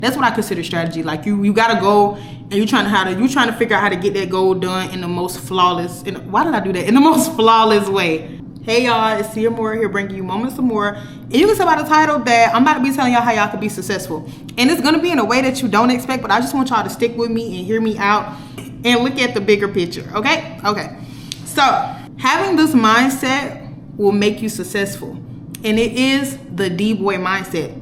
That's what I consider strategy. Like you gotta go and you're trying to figure out how to get that goal done in the most flawless. Why did I do that? In the most flawless way. Hey y'all, it's Sia Moore here, bringing you Moments of More. And you can tell by the title that I'm about to be telling y'all how y'all can be successful. And it's gonna be in a way that you don't expect, but I just want y'all to stick with me and hear me out and look at the bigger picture, okay? Okay. So having this mindset will make you successful. And it is the D-boy mindset.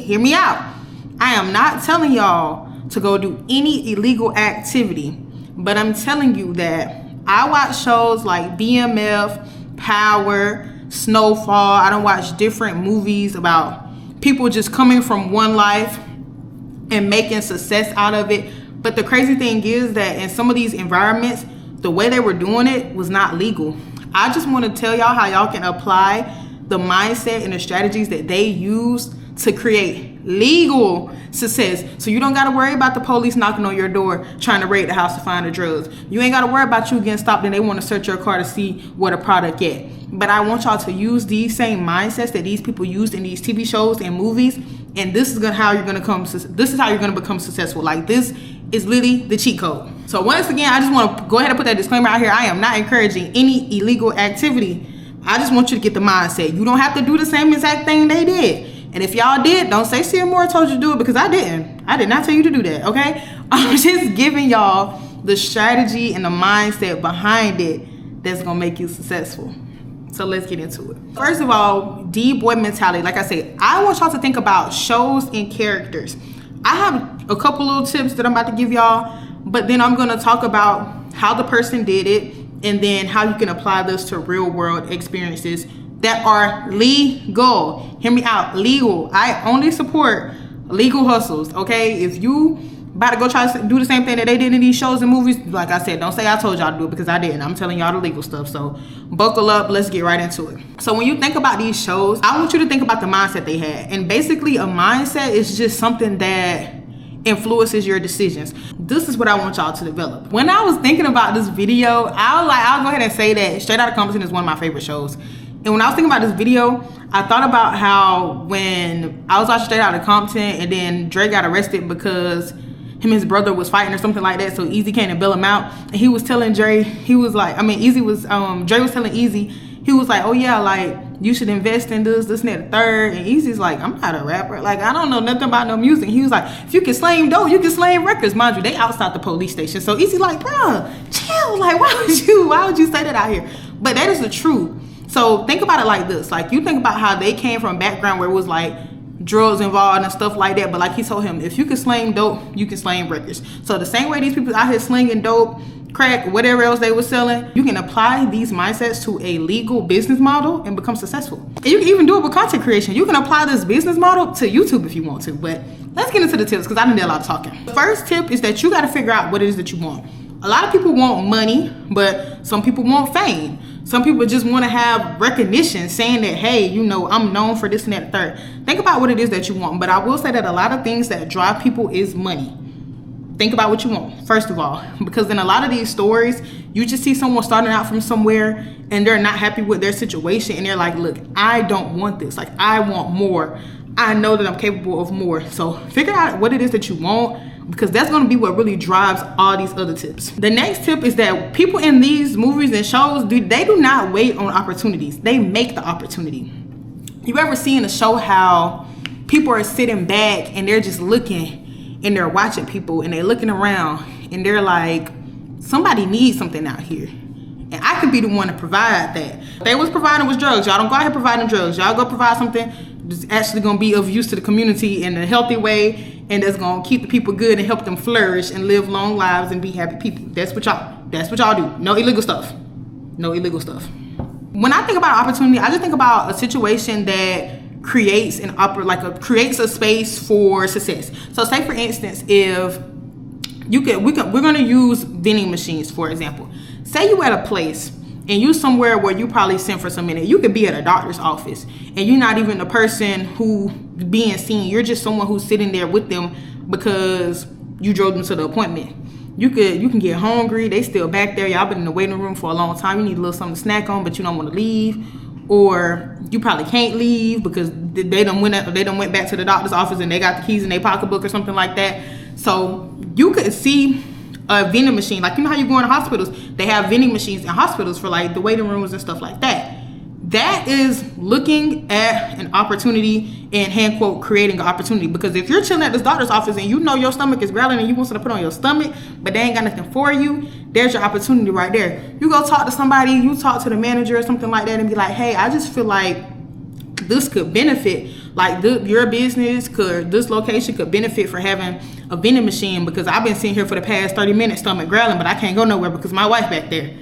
Hear me out. I am not telling y'all to go do any illegal activity, but I'm telling you that I watch shows like BMF, Power, Snowfall. I don't watch different movies about people just coming from one life and making success out of it. But the crazy thing is that in some of these environments, the way they were doing it was not legal. I just want to tell y'all how y'all can apply the mindset and the strategies that they use to create legal success. So you don't got to worry about the police knocking on your door trying to raid the house to find the drugs. You ain't got to worry about you getting stopped and they want to search your car to see what a product at. But I want y'all to use these same mindsets that these people used in these TV shows and movies, and this is how you're going to become successful. Like, this is literally the cheat code. So once again, I just want to go ahead and put that disclaimer out here. I am not encouraging any illegal activity. I just want you to get the mindset. You don't have to do the same exact thing they did. And if y'all did, don't say Sia Moore told you to do it, because I didn't. I did not tell you to do that, okay? I'm just giving y'all the strategy and the mindset behind it that's going to make you successful. So let's get into it. First of all, D-boy mentality. Like I said, I want y'all to think about shows and characters. I have a couple little tips that I'm about to give y'all, but then I'm going to talk about how the person did it and then how you can apply this to real world experiences that are legal. Hear me out, legal. I only support legal hustles, okay? If you about to go try to do the same thing that they did in these shows and movies, like I said, don't say I told y'all to do it, because I didn't. I'm telling y'all the legal stuff. So buckle up, let's get right into it. So when you think about these shows, I want you to think about the mindset they had. And basically a mindset is just something that influences your decisions. This is what I want y'all to develop. When I was thinking about this video, I'll go ahead and say that Straight Outta Compton is one of my favorite shows. And when I was thinking about this video, I thought about how when I was watching Straight Outta Compton and then Dre got arrested because him and his brother was fighting or something like that, so Easy came to bail him out, and he was telling Dre, Dre was telling Easy, he was like, oh yeah, like, you should invest in this and that, the third. And Easy's like, I'm not a rapper. Like, I don't know nothing about no music. He was like, if you can slang dope, you can slang records. Mind you, they outside the police station. So Easy's like, bruh, chill. Like, why would you say that out here? But that is the truth. So think about it like this. Like, you think about how they came from a background where it was like drugs involved and stuff like that. But like he told him, if you can slang dope, you can slang records. So the same way these people out here slinging dope, crack, whatever else they were selling, you can apply these mindsets to a legal business model and become successful. And you can even do it with content creation. You can apply this business model to YouTube if you want to. But let's get into the tips, because I done did a lot of talking. The first tip is that you got to figure out what it is that you want. A lot of people want money, but some people want fame. Some people just want to have recognition, saying that, hey, you know, I'm known for this and that, third. Think about what it is that you want. But I will say that a lot of things that drive people is money. Think about what you want, first of all, because in a lot of these stories, you just see someone starting out from somewhere and they're not happy with their situation. And they're like, look, I don't want this. Like, I want more. I know that I'm capable of more. So figure out what it is that you want, because that's going to be what really drives all these other tips. The next tip is that people in these movies and shows, they do not wait on opportunities. They make the opportunity. You ever see in a show how people are sitting back and they're just looking and they're watching people and they're looking around and they're like, somebody needs something out here. And I can be the one to provide that. They was providing was drugs. Y'all don't go out here providing drugs. Y'all go provide something that's actually going to be of use to the community in a healthy way, and that's going to keep the people good and help them flourish and live long lives and be happy people. That's what y'all do. No illegal stuff. No illegal stuff. When I think about opportunity, I just think about a situation that creates creates a space for success. So say for instance, if we're going to use vending machines, for example. Say you at a place and you somewhere where you probably sent for some minute. You could be at a doctor's office and you're not even the person who being seen. You're just someone who's sitting there with them because you drove them to the appointment. You can get hungry. They still back there. Y'all been in the waiting room for a long time. You need a little something to snack on, but you don't want to leave. or you probably can't leave because they done went back to the doctor's office and they got the keys in their pocketbook or something like that. So you could see a vending machine, like, you know how you go in hospitals, they have vending machines in hospitals for like the waiting rooms and stuff like that. That is looking at an opportunity and, hand quote, creating an opportunity. Because if you're chilling at this doctor's office and you know your stomach is growling and you want something to put on your stomach, but they ain't got nothing for you, there's your opportunity right there. You go talk to somebody, you talk to the manager or something like that and be like, hey, I just feel like this could benefit, like your business could, this location could benefit for having a vending machine, because I've been sitting here for the past 30 minutes stomach growling, but I can't go nowhere because my wife back there.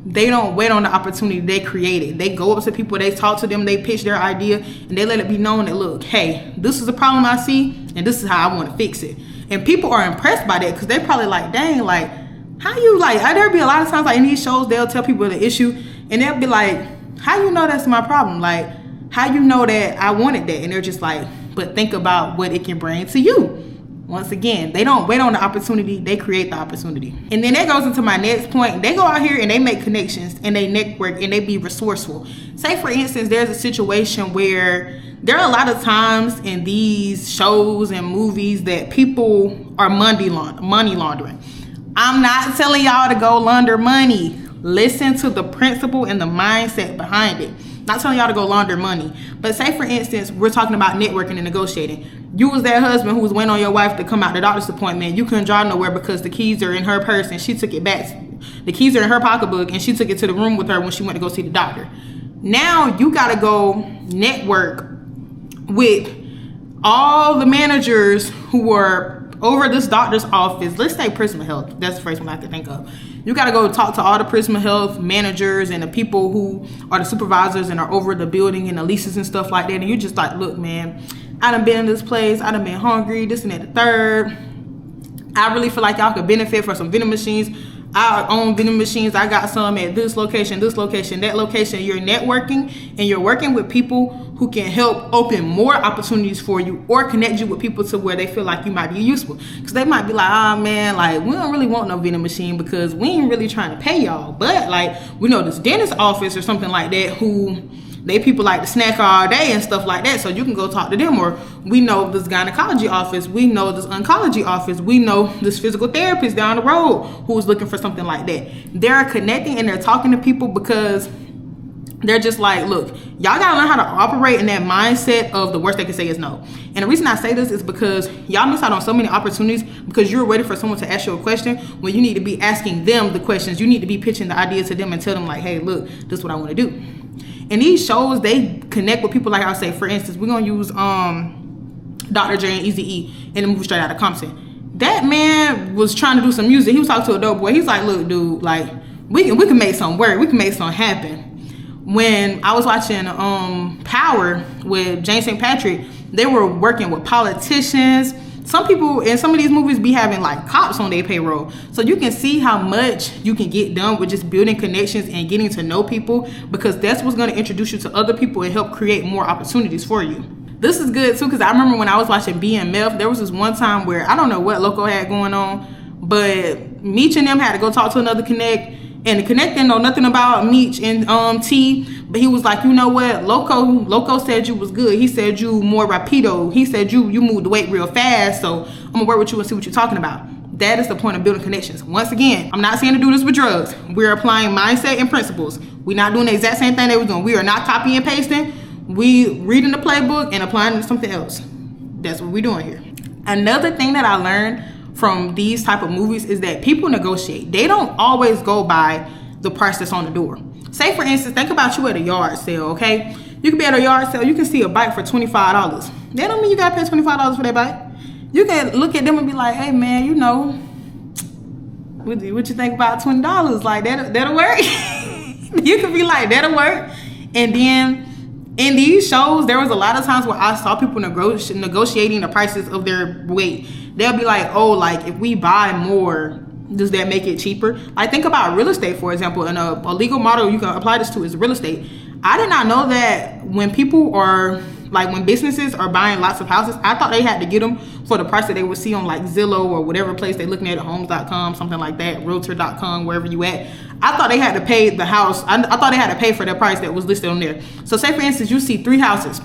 They don't wait on the opportunity, they create it. They go up to people, they talk to them, they pitch their idea, and they let it be known that, look, hey, this is a problem I see, and this is how I want to fix it. And people are impressed by that because they probably like, dang, like, how you, like, there'll be a lot of times, like, in these shows, they'll tell people the issue, and they'll be like, how you know that's my problem? Like, how you know that I wanted that? And they're just like, but think about what it can bring to you. Once again, they don't wait on the opportunity, they create the opportunity. And then that goes into my next point. They go out here and they make connections and they network and they be resourceful. Say, for instance, there's a situation where there are a lot of times in these shows and movies that people are money laundering. I'm not telling y'all to go launder money. Listen to the principle and the mindset behind it. Not telling y'all to go launder money. But say, for instance, we're talking about networking and negotiating. You was that husband who was waiting on your wife to come out the doctor's appointment. You couldn't drive nowhere because the keys are in her purse and she took it back. The keys are in her pocketbook and she took it to the room with her when she went to go see the doctor. Now you got to go network with all the managers who are over this doctor's office. Let's say Prisma Health. That's the first one I can think of. You got to go talk to all the Prisma Health managers and the people who are the supervisors and are over the building and the leases and stuff like that. And you just like, look, man, I done been in this place. I done been hungry, this and that, the third. I really feel like y'all could benefit from some vending machines. I own vending machines. I got some at this location, that location. You're networking and you're working with people who can help open more opportunities for you or connect you with people to where they feel like you might be useful. Because they might be like, man, like, we don't really want no vending machine because we ain't really trying to pay y'all. But like, we know this dentist office or something like that who they people like to snack all day and stuff like that, so you can go talk to them. Or we know this gynecology office, we know this oncology office, we know this physical therapist down the road who's looking for something like that. They're connecting and they're talking to people because they're just like, look, y'all gotta learn how to operate in that mindset of the worst they can say is no. And the reason I say this is because y'all miss out on so many opportunities because you're waiting for someone to ask you a question when you need to be asking them the questions. You need to be pitching the idea to them and tell them like, hey, look, this is what I want to do. And these shows, they connect with people. Like I say, for instance, we're gonna use Dr. J and Eazy-E in the movie Straight Outta Compton. That man was trying to do some music. He was talking to a dope boy. He's like, look, dude, like, we can make something work. We can make something happen. When I was watching Power with James St. Patrick, they were working with politicians. Some people in some of these movies be having like cops on their payroll. So you can see how much you can get done with just building connections and getting to know people, because that's what's going to introduce you to other people and help create more opportunities for you. This is good too, because I remember when I was watching BMF, there was this one time where I don't know what Loco had going on, but Meech and them had to go talk to another Connect. And the Connect didn't know nothing about Meech and T, but he was like, you know what, Loco said you was good. He said you more rapido. He said you moved the weight real fast, so I'm gonna work with you and see what you're talking about. That is the point of building connections. Once again, I'm not saying to do this with drugs. We're applying mindset and principles. We're not doing the exact same thing they were doing. We are not copying and pasting. We reading the playbook and applying it to something else. That's what we're doing here. Another thing that I learned from these type of movies is that people negotiate. They don't always go by the price that's on the door. Say, for instance, think about you at a yard sale, okay? You can be at a yard sale, you can see a bike for $25. That don't mean you gotta pay $25 for that bike. You can look at them and be like, hey man, you know, what you think about $20? Like, that'll work. You can be like, that'll work. And then in these shows, there was a lot of times where I saw people negotiating the prices of their weight. They'll be like, oh, like, if we buy more, does that make it cheaper? Like, think about real estate, for example. And a legal model you can apply this to is real estate. I did not know that when people are like when businesses are buying lots of houses, I thought they had to get them for the price that they would see on like Zillow or whatever place they're looking at homes.com, something like that, realtor.com, wherever you at. I thought they had to pay the house. I thought they had to pay for the price that was listed on there. So say for instance, you see 3 houses,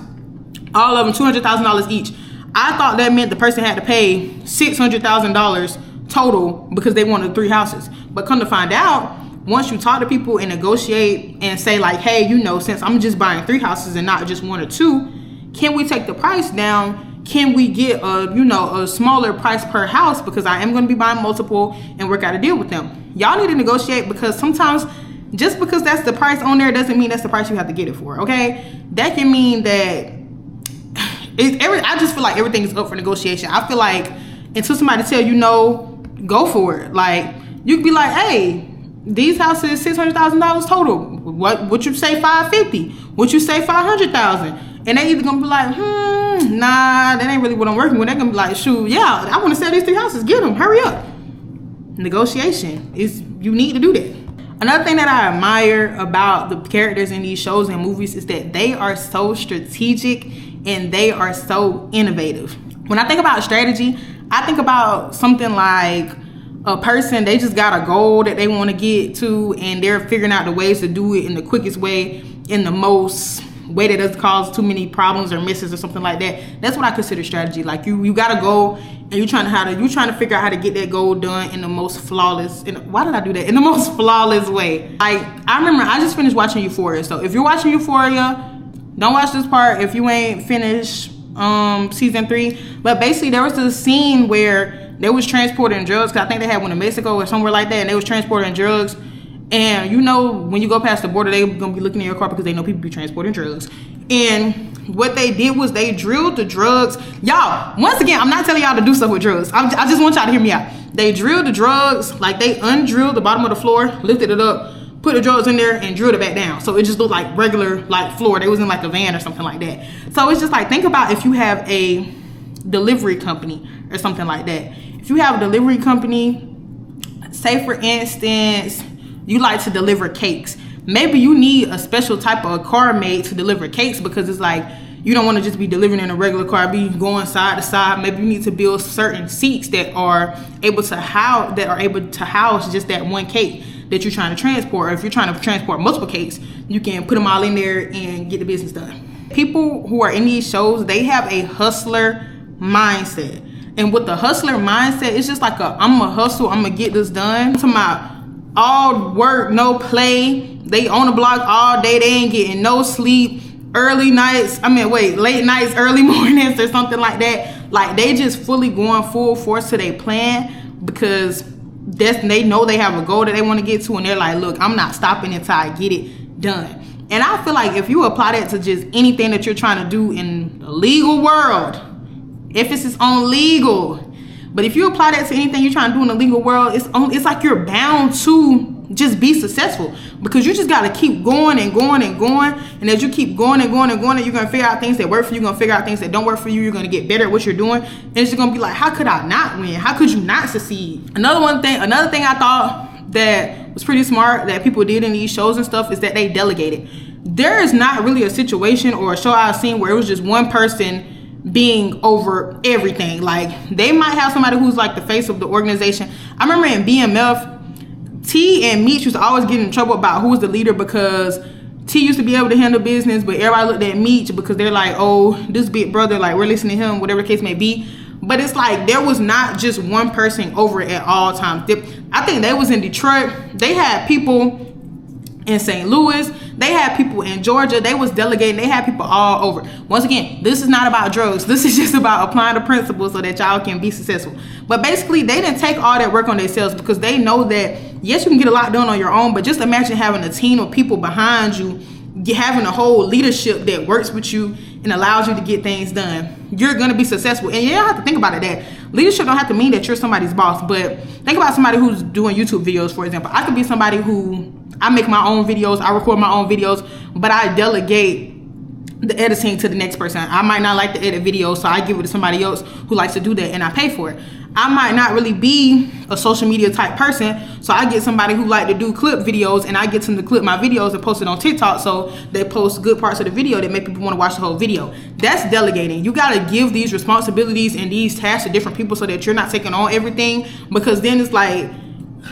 all of them $200,000 each. I thought that meant the person had to pay $600,000 total because they wanted 3 houses. But come to find out, once you talk to people and negotiate and say like, hey, you know, since I'm just buying 3 houses and not just 1 or 2, can we take the price down? Can we get a smaller price per house, because I am going to be buying multiple, and work out a deal with them. Y'all need to negotiate, because sometimes just because that's the price on there doesn't mean that's the price you have to get it for, okay? That can mean that I just feel like everything is up for negotiation. I feel like until somebody tell you no, go for it. Like, you could be like, hey, these houses $600,000 total. What you say $550? What you say $500,000? And they either gonna be like, nah, that ain't really what I'm working with. They're gonna be like, shoot, yeah, I want to sell these 3 houses. Get them, hurry up. Negotiation is, you need to do that. Another thing that I admire about the characters in these shows and movies is that they are so strategic and they are so innovative. When I think about strategy, I think about something like a person, they just got a goal that they want to get to, and they're figuring out the ways to do it in the quickest way, in the most way that doesn't cause too many problems or misses or something like that. That's what I consider strategy. Like you got a goal, and you're trying to figure out how to get that goal done in the most flawless. Why did I do that? In the most flawless way. Like, I remember I just finished watching Euphoria. So if you're watching Euphoria, don't watch this part if you ain't finished season 3. But basically, there was this scene where they was transporting drugs, because I think they had one in Mexico or somewhere like that, and they was transporting drugs. And you know, when you go past the border, they gonna be looking in your car because they know people be transporting drugs. And what they did was they drilled the drugs. Y'all, once again, I'm not telling y'all to do stuff with drugs. I just want y'all to hear me out. They drilled the drugs, like they undrilled the bottom of the floor, lifted it up, put the drugs in there, and drilled it back down. So it just looked like regular, like, floor. They was in like a van or something like that. So it's just like, think about if you have a delivery company or something like that. If you have a delivery company, say for instance, you like to deliver cakes. Maybe you need a special type of car made to deliver cakes, because it's like, you don't want to just be delivering in a regular car, be going side to side. Maybe you need to build certain seats that are able to house just that one cake that you're trying to transport. Or if you're trying to transport multiple cakes, you can put them all in there and get the business done. People who are in these shows, they have a hustler mindset. And with the hustler mindset, it's just like I'm gonna hustle, I'm gonna get this done. To my all work, no play. They on the block all day. They ain't getting no sleep. Late nights, early mornings or something like that. Like, they just fully going full force to their plan, because they know they have a goal that they want to get to, and they're like, look, I'm not stopping until I get it done. And I feel like if you apply that to just anything that you're trying to do in the legal world, emphasis on legal, but if you apply that to anything you're trying to do in the legal world, it's like you're bound to just be successful, because you just got to keep going and going and going. And as you keep going and going and going, you're going to figure out things that work for you. You're going to figure out things that don't work for you. You're going to get better at what you're doing. And it's just going to be like, how could I not win? How could you not succeed? Another thing I thought that was pretty smart that people did in these shows and stuff is that they delegated. There is not really a situation or a show I've seen where it was just one person being over everything. Like, they might have somebody who's like the face of the organization. I remember in BMF, T and Meech used to always get in trouble about who was the leader, because T used to be able to handle business, but everybody looked at Meech because they're like, oh, this big brother, like, we're listening to him, whatever the case may be. But it's like, there was not just one person over it at all times. I think they was in Detroit. They had people in St. Louis. They had people in Georgia. They was delegating. They had people all over. Once again, this is not about drugs. This is just about applying the principles so that y'all can be successful. But basically, they didn't take all that work on themselves, because they know that, yes, you can get a lot done on your own, but just imagine having a team of people behind you, having a whole leadership that works with you and allows you to get things done. You're going to be successful. And you don't have to think about it that leadership don't have to mean that you're somebody's boss, but think about somebody who's doing YouTube videos, for example. I could be somebody who, I make my own videos, I record my own videos, but I delegate the editing to the next person. I might not like to edit videos, so I give it to somebody else who likes to do that, and I pay for it. I might not really be a social media type person, so I get somebody who like to do clip videos, and I get them to clip my videos and post it on TikTok, so they post good parts of the video that make people want to watch the whole video. That's delegating. You got to give these responsibilities and these tasks to different people so that you're not taking on everything, because then it's like,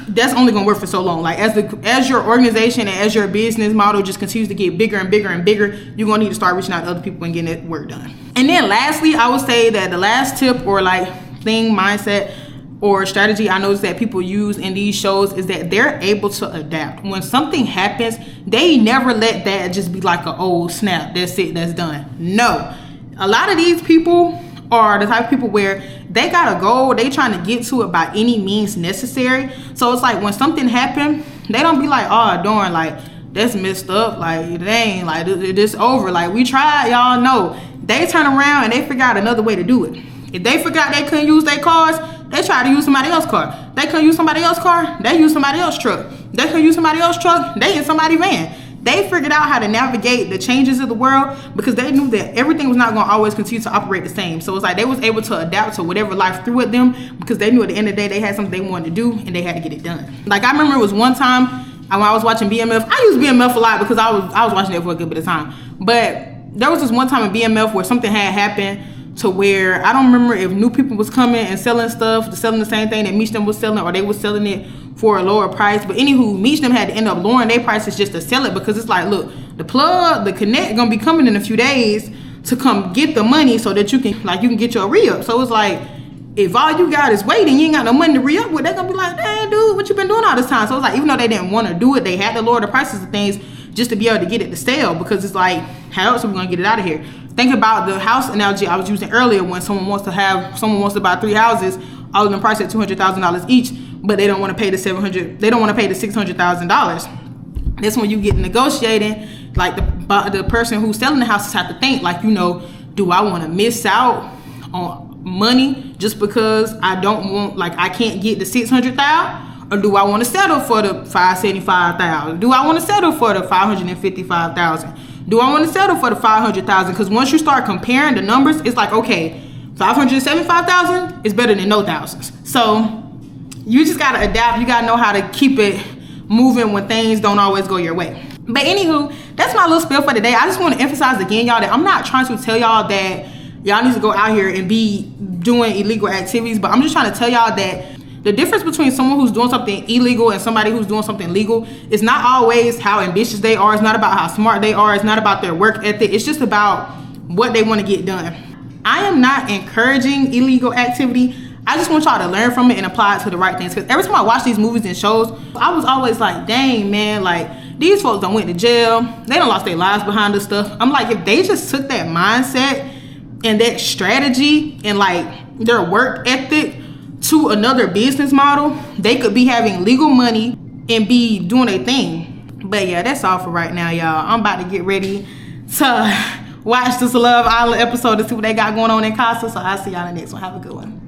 that's only gonna work for so long. Like as your organization and as your business model just continues to get bigger and bigger and bigger, you're gonna need to start reaching out to other people and getting that work done. And then lastly, I would say that the last tip or like thing, mindset, or strategy I noticed that people use in these shows is that they're able to adapt. When something happens, they never let that just be like an old snap, that's it, that's done. No, a lot of these people are the type of people where they got a goal, they trying to get to it by any means necessary. So it's like when something happened, they don't be like, oh darn, like that's messed up, like dang, like this over, like we tried, y'all. know. They turn around and they figure out another way to do it. If they forgot they couldn't use their cars, they try to use somebody else's car. They couldn't use somebody else's car, they use somebody else's truck. They couldn't use somebody else's truck, they in somebody's van. They figured out how to navigate the changes of the world because they knew that everything was not going to always continue to operate the same. So it's like they was able to adapt to whatever life threw at them because they knew at the end of the day they had something they wanted to do and they had to get it done. Like I remember it was one time when I was watching BMF. I use BMF a lot because I was watching it for a good bit of time. But there was this one time in BMF where something had happened to where I don't remember if new people was coming and selling stuff, selling the same thing that Meechdom was selling, or they was selling it for a lower price. But anywho, Meechdom had to end up lowering their prices just to sell it because it's like, look, the plug, the connect gonna be coming in a few days to come get the money so that you can get your re-up. So it's like, if all you got is waiting, you ain't got no money to re-up with, they're gonna be like, dang dude, what you been doing all this time? So it's like, even though they didn't want to do it, they had to lower the prices of things just to be able to get it to sell, because it's like, how else are we gonna get it out of here? Think about the house analogy I was using earlier. When someone wants to buy 3 houses, all of them priced at $200,000 each, but they don't want to pay the $600,000. That's when you get negotiating. Like the person who's selling the houses have to think, like, do I want to miss out on money just because I don't want, like, I can't get the $600,000, or do I want to settle for the $575,000? Do I want to settle for the $555,000? Do I want to settle for the $500,000? Because once you start comparing the numbers, it's like, okay, $575,000 is better than no thousands. So you just gotta adapt. You gotta know how to keep it moving when things don't always go your way. But anywho, that's my little spiel for today. I just want to emphasize again, y'all, that I'm not trying to tell y'all that y'all need to go out here and be doing illegal activities, but I'm just trying to tell y'all that the difference between someone who's doing something illegal and somebody who's doing something legal is not always how ambitious they are. It's not about how smart they are. It's not about their work ethic. It's just about what they want to get done. I am not encouraging illegal activity. I just want y'all to learn from it and apply it to the right things. Because every time I watch these movies and shows, I was always like, dang, man, like, these folks done went to jail. They done lost their lives behind this stuff. I'm like, if they just took that mindset and that strategy and, like, their work ethic to another business model, they could be having legal money and be doing a thing. But yeah, that's all for right now, y'all. I'm about to get ready to watch this Love Island episode to see what they got going on in Casa. So I'll see y'all in the next one. Have a good one.